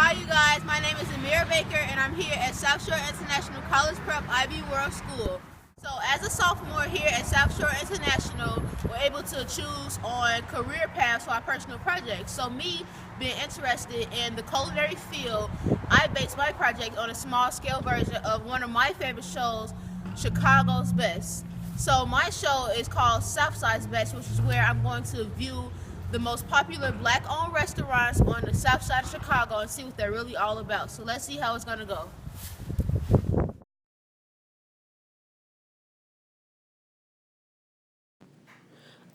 Hi you guys, my name is Amirah Baker and I'm here at South Shore International College Prep IB World School. So as a sophomore here at South Shore International, we're able to choose on career paths for our personal projects. So me being interested in the culinary field, I based my project on a small scale version of one of my favorite shows, Chicago's Best. So my show is called Southside's Best, which is where I'm going to view the most popular black-owned restaurants on the south side of Chicago and see what they're really all about. So let's see how it's going to go.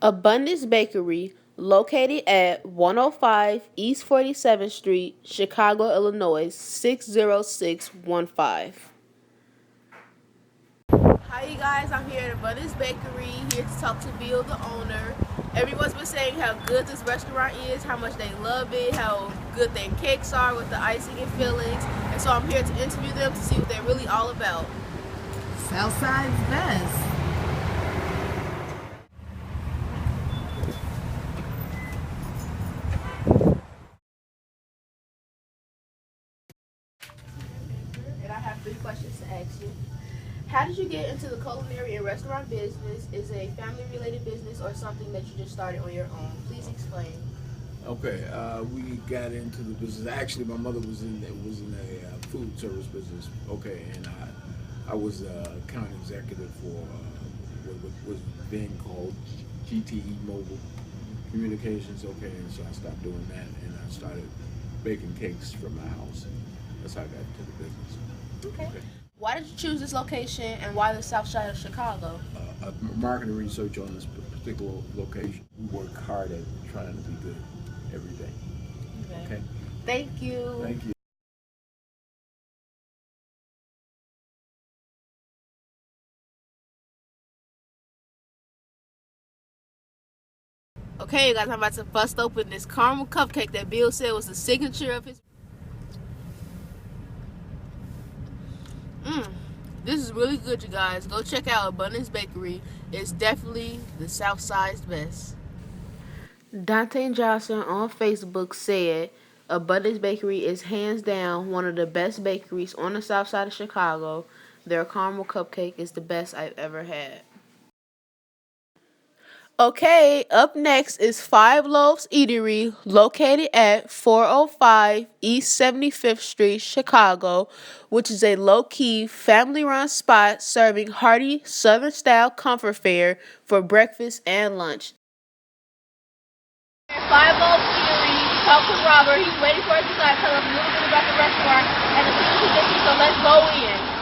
Abundance Bakery, located at 105 East 47th Street, Chicago, Illinois, 60615. Hi you guys, I'm here at Abundance Bakery, here to talk to Bill, the owner. Everyone's been saying how good this restaurant is, how much they love it, how good their cakes are with the icing and fillings. And so I'm here to interview them to see what they're really all about. Southside's best. And I have 3 questions to ask you. How did you get into the culinary and restaurant business? Is it a family-related business or something that you just started on your own? Please explain. Okay, we got into the business. Actually, my mother was in a food service business. Okay, and I was account executive for what was then called GTE Mobile Communications. Okay, and so I stopped doing that, and I started baking cakes from my house. That's how I got into the business. Okay. Why did you choose this location and why the south side of Chicago? Marketing research on this particular location. We work hard at trying to be good every day. Okay. Thank you. Thank you. Okay, you guys, I'm about to bust open this caramel cupcake that Bill said was the signature of his. This is really good, you guys. Go check out Abundance Bakery. It's definitely the south side's best. Dante Johnson on Facebook said Abundance Bakery is hands down one of the best bakeries on the south side of Chicago. Their caramel cupcake is the best I've ever had. Okay, up next is Five Loaves Eatery, located at 405 East 75th Street, Chicago, which is a low-key, family-run spot serving hearty Southern-style comfort fare for breakfast and lunch. Five Loaves Eatery, talk to Robert. He's waiting for us to tell us a little bit about the restaurant and the food conditions, so let's go in.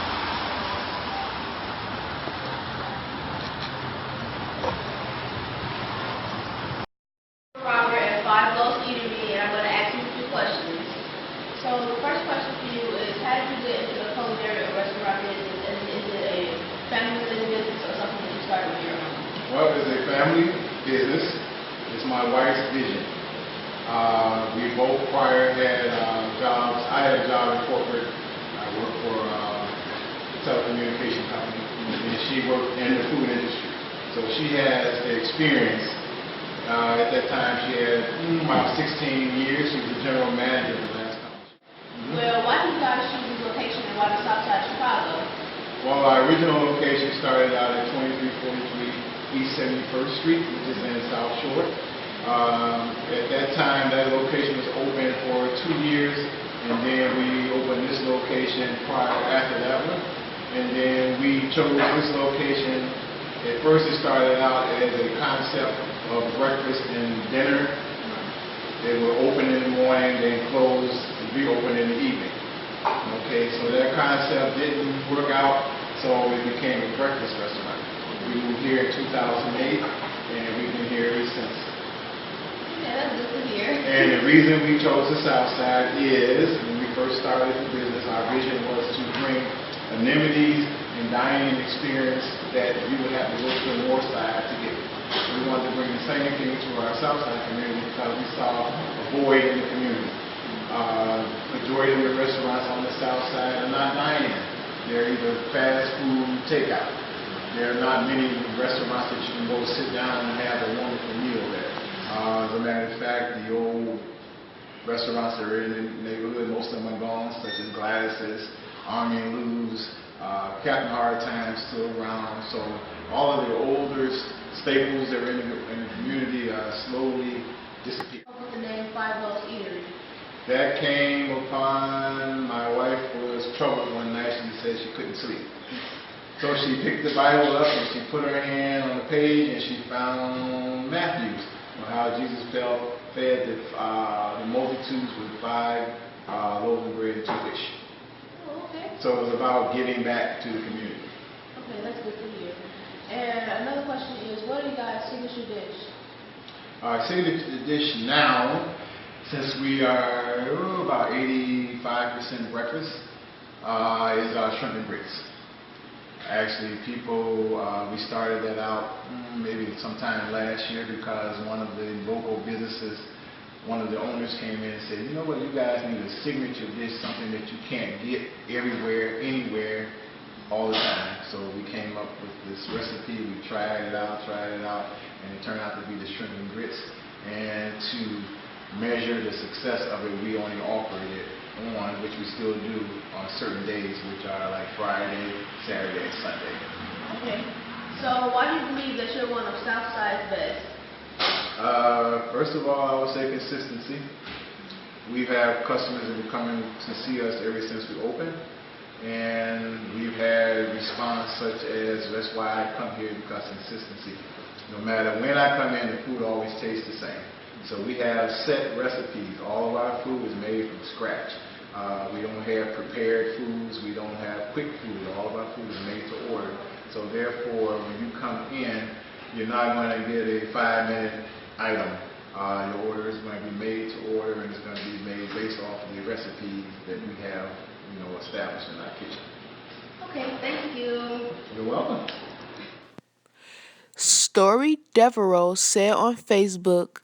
Robert at Five Loaves Eatery, and I'm going to ask you a few questions. So the first question for you is, how did you get into the culinary or restaurant business? And is it a family-related business or something that you started on your own? Well, it's a family business. It's my wife's vision. We both prior had jobs. I had a job in corporate. I worked for a telecommunication company, and she worked in the food industry. So she has the experience. At that time, she had about 16 years. She was the general manager of the last company. Well, why did you guys choose this location and why the South Side of Chicago? Well, our original location started out at 2343 East 71st Street, which is in South Shore. At that time, that location was open for 2 years, and then we opened this location after that one. And then we chose this location. At first, it started out as a concept of breakfast and dinner. They were open in the morning, then close and reopen in the evening. Okay, so that concept didn't work out, so it became a breakfast restaurant. We moved here in 2008, and we've been here ever since. Yeah, that's good to hear. And the reason we chose the South Side is, when we first started the business, our vision was to bring amenities and dining experience that you would have to go to the north side to get. We wanted to bring the same thing to our south side community because we saw a void in the community. Majority of the restaurants on the south side are not dining. They're either fast food takeout. There are not many restaurants that you can go sit down and have a wonderful meal there. As a matter of fact, the old restaurants that are in the neighborhood. Most of them are gone, such as Gladys's, Army and Lou's, Captain Hard Times still around. So all of the older staples that are in the community are slowly disappearing. What was the name Five Loaves Eatery? That came upon my wife was troubled one night. She said she couldn't sleep. So she picked the Bible up and she put her hand on the page and she found Matthew's, how Jesus fed the multitudes with 5 loaves of bread and 2 fish. Oh, okay. So it was about giving back to the community. Okay, that's good to hear. And another question is, what are you guys' signature dish? Our signature dish now, since we are about 85% breakfast, is our shrimp and grits. Actually, we started that out maybe sometime last year because one of the local businesses, one of the owners came in and said, you know what, you guys need a signature dish, something that you can't get everywhere, anywhere, all the time. So we came up with this recipe. We tried it out, and it turned out to be the shrimp and grits. And to measure the success of it, we only offered it on, which we still do on certain days, which are like Friday, Saturday, and Sunday. Okay. So why do you believe that you're one of Southside's best? First of all, I would say consistency. We've had customers that have come in to see us ever since we opened, and we've had response such as, that's why I come here, because consistency. No matter when I come in, the food always tastes the same. So we have set recipes. All of our food is made from scratch. We don't have prepared foods. We don't have quick food. All of our food is made to order. So therefore, when you come in, you're not going to get a 5-minute item. Your order is going to be made to order, and it's going to be made based off of the recipes that we have, established in our kitchen. Okay, thank you. You're welcome. Story Devereaux said on Facebook,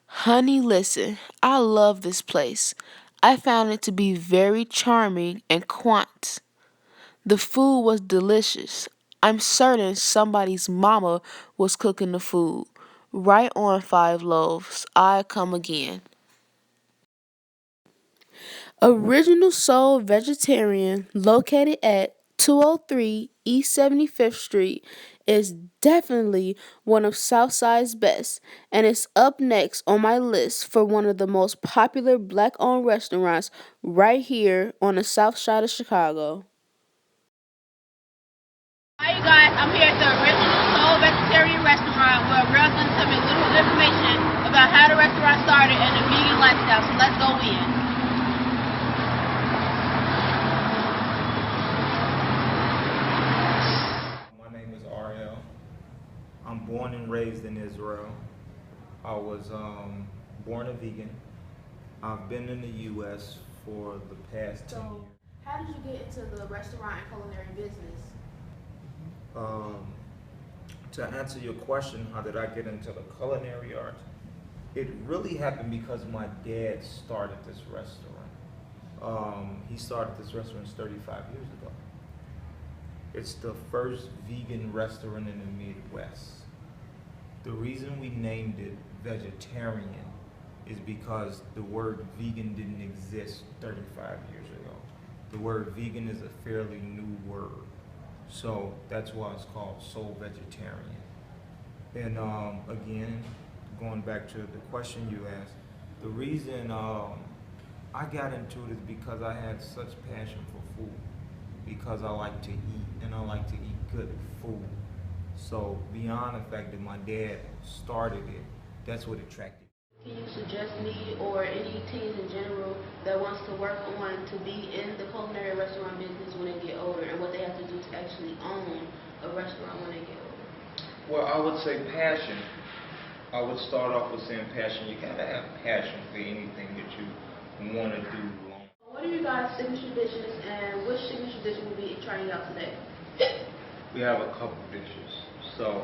"Honey, listen, I love this place. I found it to be very charming and quaint. The food was delicious. I'm certain somebody's mama was cooking the food. Right on 5 loaves. I come again." Original Soul Vegetarian, located at 203 East 75th Street, is definitely one of Southside's best, and it's up next on my list for one of the most popular black-owned restaurants right here on the south side of Chicago. Hi you guys, I'm here at the Original Soul Vegetarian Restaurant where Amirah is going to tell me a little information about how the restaurant started and the vegan lifestyle, so let's go in. I'm born and raised in Israel. I was born a vegan. I've been in the U.S. for the past 10 years. How did you get into the restaurant and culinary business? To answer your question, how did I get into the culinary arts? It really happened because my dad started this restaurant. He started this restaurant 35 years ago. It's the first vegan restaurant in the Midwest. The reason we named it vegetarian is because the word vegan didn't exist 35 years ago. The word vegan is a fairly new word. So that's why it's called Soul Vegetarian. And again, going back to the question you asked, the reason I got into it is because I had such passion for food. Because I like to eat, and I like to eat good food. So beyond the fact that my dad started it, that's what attracted me. Can you suggest me or any teens in general that wants to work on to be in the culinary restaurant business when they get older, and what they have to do to actually own a restaurant when they get older? Well, I would say passion. I would start off with saying passion. You gotta have passion for anything that you want to do. What are you guys' signature dishes, and which signature dish will be trying out today? We have a couple dishes. So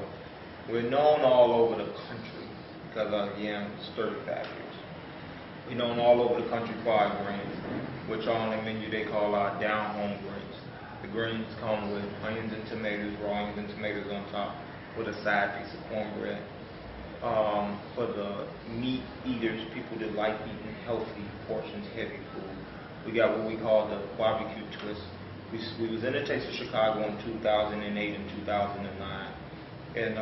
we're known all over the country because again, it's 35 years. We're known all over the country for our greens, which are on the menu they call our down-home greens. The greens come with onions and tomatoes, raw onions and tomatoes on top, with a side piece of cornbread. For the meat eaters, people that like eating healthy portions, heavy food, we got what we call the barbecue twist. We was in the Taste of Chicago in 2008 and 2009, and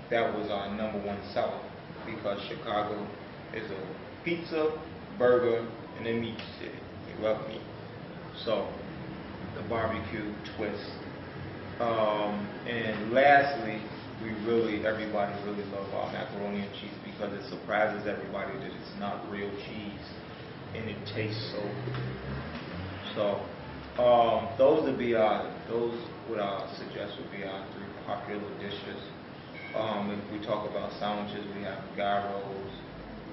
that was our #1 seller because Chicago is a pizza, burger, and a meat city. We love meat. So the barbecue twist. And lastly, everybody really love our macaroni and cheese because it surprises everybody that it's not real cheese and it tastes so good. So those would I suggest would be our 3 popular dishes. If we talk about sandwiches, we have gyros.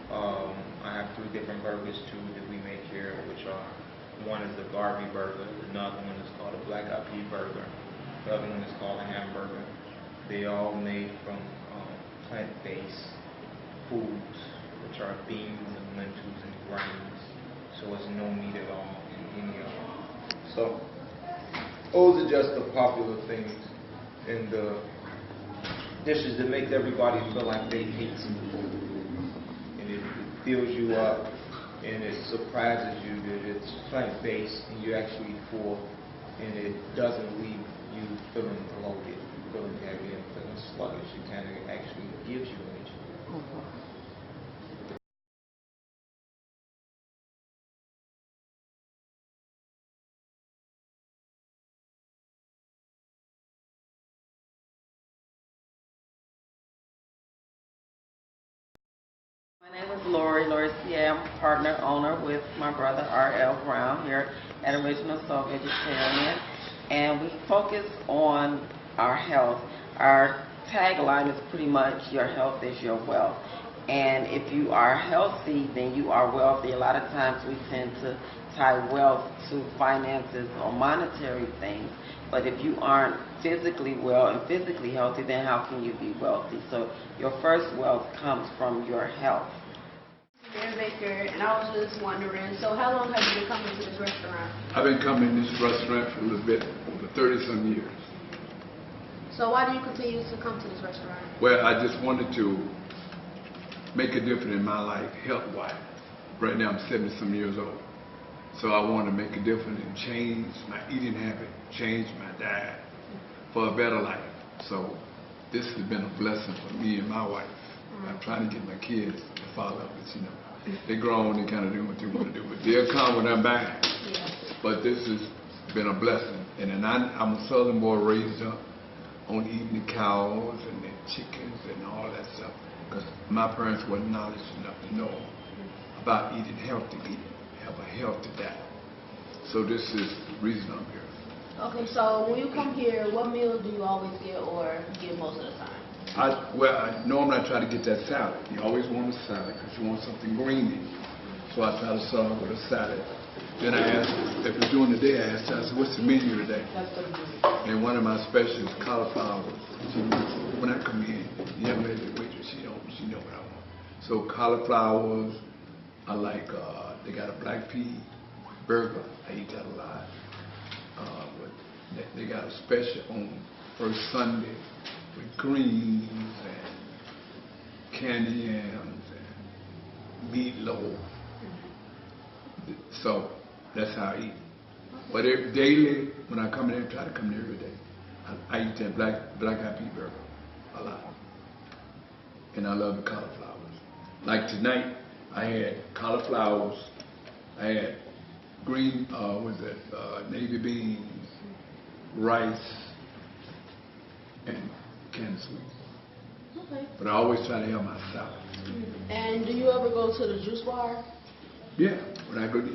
I have 3 different burgers too that we make here, which are, one is the Garvey burger, another one is called a black eyed pea burger, the other one is called a hamburger. They are all made from plant-based foods, which are beans and lentils and grains. So it's no meat at all in any of them. So those are just the popular things in the dishes that make everybody feel like they ate some food. And it fills you up and it surprises you that it's plant-based and you're actually full, and it doesn't leave you feeling bloated, feeling heavy, and feeling sluggish. It kind of actually gives you energy. My name is Lori C. I'm partner owner with my brother R.L. Brown here at Original Soul Vegetarian, and we focus on our health. Our tagline is pretty much your health is your wealth, and if you are healthy, then you are wealthy. A lot of times we tend to tie wealth to finances or monetary things, but if you aren't physically well and physically healthy, then how can you be wealthy? So your first wealth comes from your health. Amirah Baker, and I was just wondering, so how long have you been coming to this restaurant? I've been coming to this restaurant for a little bit, for 30-some years. So why do you continue to come to this restaurant? Well, I just wanted to make a difference in my life, health-wise. Right now, I'm 70-some years old. So I want to make a difference and change my eating habit, change my diet for a better life. So this has been a blessing for me and my wife. I'm trying to get my kids to follow it, you know. They're grown, they kind of do what they want to do, but they'll come when I'm back. But this has been a blessing. And then I'm a Southern boy raised up on eating the cows and the chickens and all that stuff, because my parents weren't knowledge enough to know about eating healthy, have a healthy diet. So this is the reason I'm here. Okay, so when you come here, what meal do you always get or get most of the time? Normally I try to get that salad. You always want a salad because you want something greeny. So I try to start with a salad. Then I ask, if it's during the day, I said, what's the menu today? And one of my specials is cauliflower. When I come in, the young lady, the waitress, she know what I want. So cauliflowers, I like, they got a black pea burger. I eat that a lot. But they got a special on first Sunday with greens and candy yams and meatloaf. So that's how I eat. But daily, when I come in, I try to come in every day. I eat that black eyed pea burger a lot. And I love the cauliflowers. Like tonight, I had cauliflowers, I had green, navy beans, rice, and canned sweets. Okay. But I always try to have my salad. And do you ever go to the juice bar? Yeah, when I go to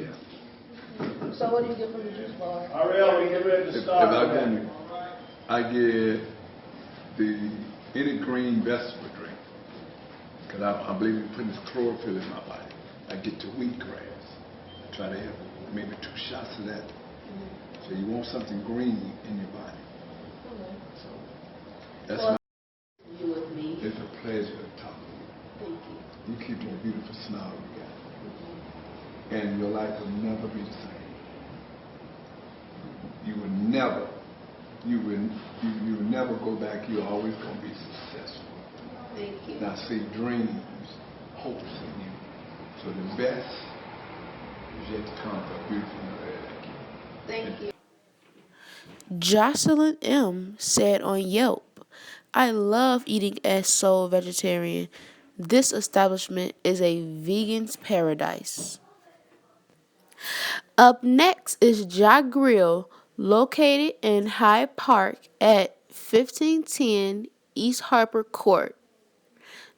So what do you get from the juice bar? Ariel, we get ready to If start. I go in, I get any green vegetable drink, because I believe in putting chlorophyll in my body. I get the wheatgrass. I try to have maybe 2 shots of that. So you want something green in your body. Okay. So that's Well, my. you with me. It's a pleasure to talk to you. Thank you. You keep that beautiful smile you got. And your life will never be the same. You will never go back. You're always going to be successful. Thank you. And I say dreams, hopes in you. So the best is yet to come for a beautiful young lady. Thank you. Jocelyn M. said on Yelp, I love eating at Soul Vegetarian. This establishment is a vegan's paradise. Up next is Ja Grill, located in Hyde Park at 1510 East Harper Court.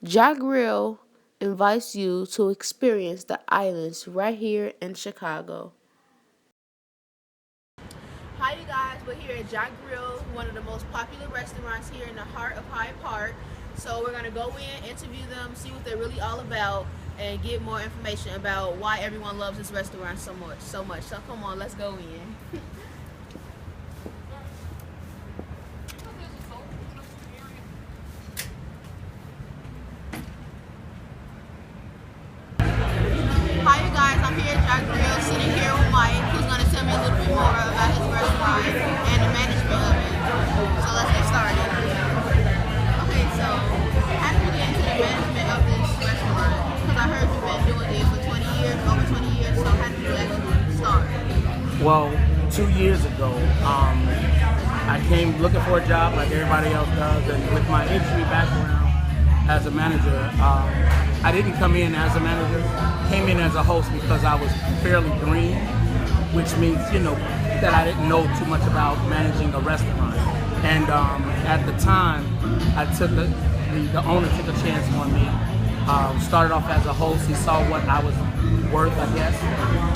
Ja Grill invites you to experience the islands right here in Chicago. Hi you guys, we're here at Ja Grill, one of the most popular restaurants here in the heart of Hyde Park. So we're gonna go in, interview them, see what they're really all about, and get more information about why everyone loves this restaurant so much. So come on, let's go in. Hi you guys, I'm here at Ja Grill, sitting here with Mike, who's gonna tell me a little bit more about his restaurant and the management of it. So let's get started. Okay, so how did you get into the management of this restaurant? Because I heard you've been doing it for 20 years, over 20 years, so how did you actually start? Well, 2 years ago, I came looking for a job like everybody else does, and with my industry background as a manager, I didn't come in as a manager, came in as a host because I was fairly green, which means, that I didn't know too much about managing a restaurant. And at the time, the owner took a chance on me. Started off as a host. He saw what I was worth, I guess,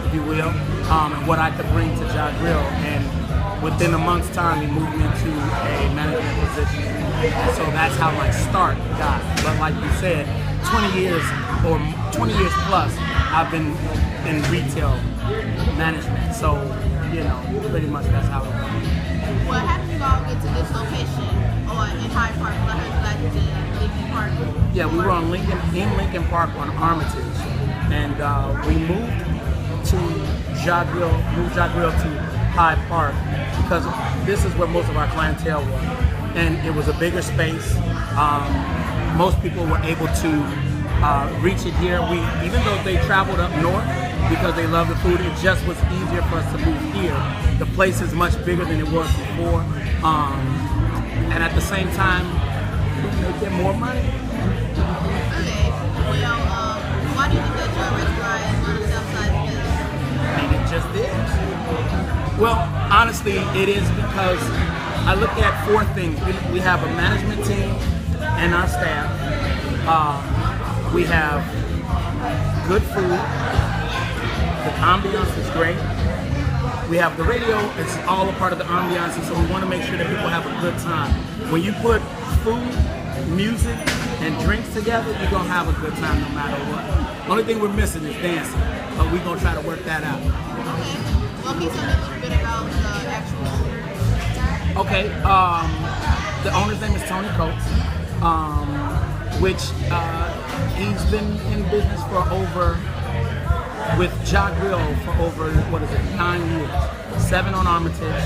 if you will, and what I could bring to Ja Grill. And within a month's time, he moved me into a management position. And so that's how my start got. But like you said, 20 years plus, I've been in retail management. So, pretty much that's how it went. Well, how did you all get to this location in Hyde Park? Because I heard you guys was in Lincoln Park. Yeah, we were in Lincoln Park on Armitage, and we moved Ja Grill to Hyde Park because this is where most of our clientele was, and it was a bigger space. Most people were able to reach it here. Even though they traveled up north because they love the food, it just was easier for us to move here. The place is much bigger than it was before, and at the same time, we get more money. Okay, well, why do you think that your restaurant is one of Southside's best? And it just is. Well, honestly, it is because I look at 4 things. We have a management team and our staff. We have good food. The ambiance is great. We have the radio. It's all a part of the ambiance, and so we want to make sure that people have a good time. When you put food, music, and drinks together, you're going to have a good time no matter what. Only thing we're missing is dancing, but we're going to try to work that out. Okay. Well, can you tell me a little bit about the actual owner? Okay. The owner's name is Tony Coates, which he's been in business with Ja Grill for over, 9 years. 7 on Armitage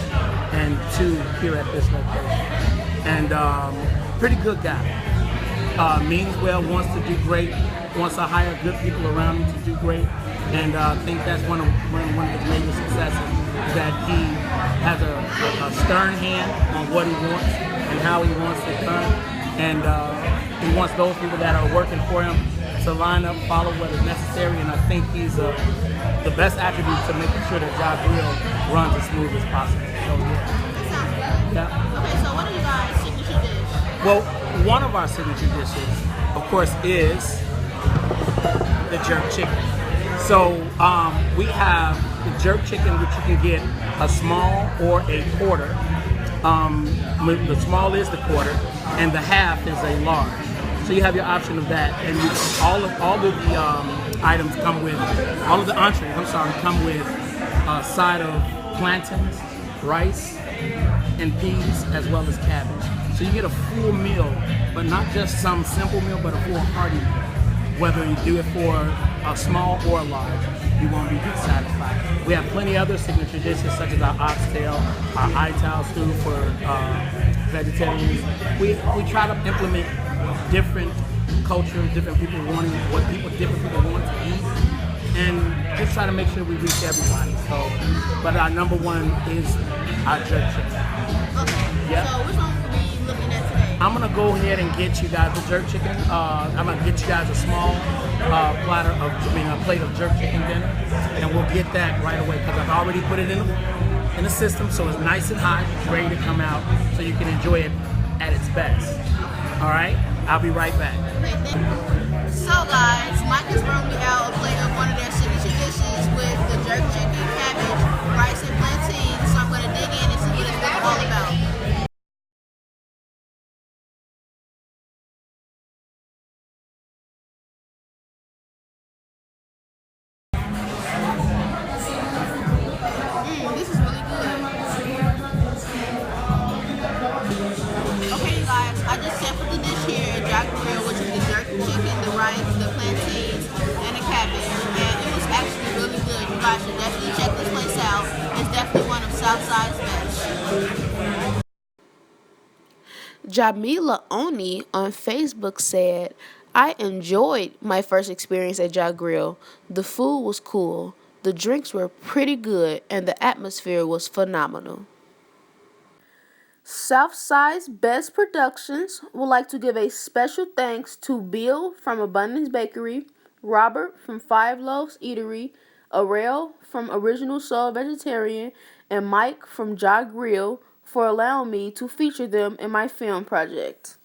and 2 here at this location. And pretty good guy. Means well, wants to do great, wants to hire good people around him to do great. And I think that's one of his major successes, that he has a stern hand on what he wants and how he wants it done. And he wants those people that are working for him to line up, follow what is necessary, and I think he's the best attribute to making sure that Ja Grill runs as smooth as possible. So That sounds good. yeah. Okay, so what are you guys' signature dish? Well, one of our signature dishes, of course, is the jerk chicken. So we have the jerk chicken, which you can get a small or a quarter. The small is the quarter, and the half is a large. So you have your option of that, and all of the items come with, all of the entrees, come with a side of plantains, rice, and peas, as well as cabbage. So you get a full meal, but not just some simple meal, but a full hearty meal. Whether you do it for a small or a large, you won't be dissatisfied. We have plenty of other signature dishes, such as our oxtail, our Italian stew for vegetarians. We try to implement different cultures, different people wanting what different people want to eat, and just try to make sure we reach everybody. So, but our number one is our jerk chicken. Okay. Yeah. So which one will we be looking at today? I'm gonna go ahead and get you guys the jerk chicken. I'm gonna get you guys a small a plate of jerk chicken dinner, and we'll get that right away because I've already put it in the system, so it's nice and hot, it's ready to come out, so you can enjoy it at its best. All right, I'll be right back. Okay, thank you. So guys, Mike has brought me out a plate of one of their signature dishes with the jerk chicken, cabbage, rice, and plantain. So I'm gonna dig in and see what it's really all about. This is really good. Okay, you guys, I just sampled the dish here at Jack Grill, which is the jerk chicken, the rice, the plantains, and the cabbage, and it was actually really good. You guys should definitely check this place out. It's definitely one of Southside's best. Jamila Oni on Facebook said, I enjoyed my first experience at Ja Grill. The food was cool, the drinks were pretty good, and the atmosphere was phenomenal. Southside's Best Productions would like to give a special thanks to Bill from Abundance Bakery, Robert from Five Loaves Eatery, Arel from Original Soul Vegetarian, and Mike from Ja Grill for allowing me to feature them in my film project.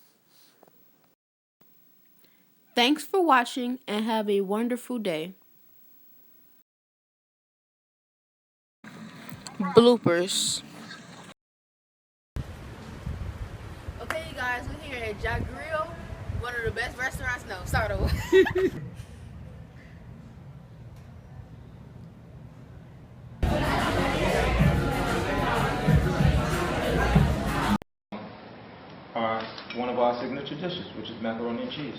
Thanks for watching and have a wonderful day. Bloopers. Okay, you guys, we're here at Ja Grill, one of the best restaurants. No, start over. One of our signature dishes, which is macaroni and cheese.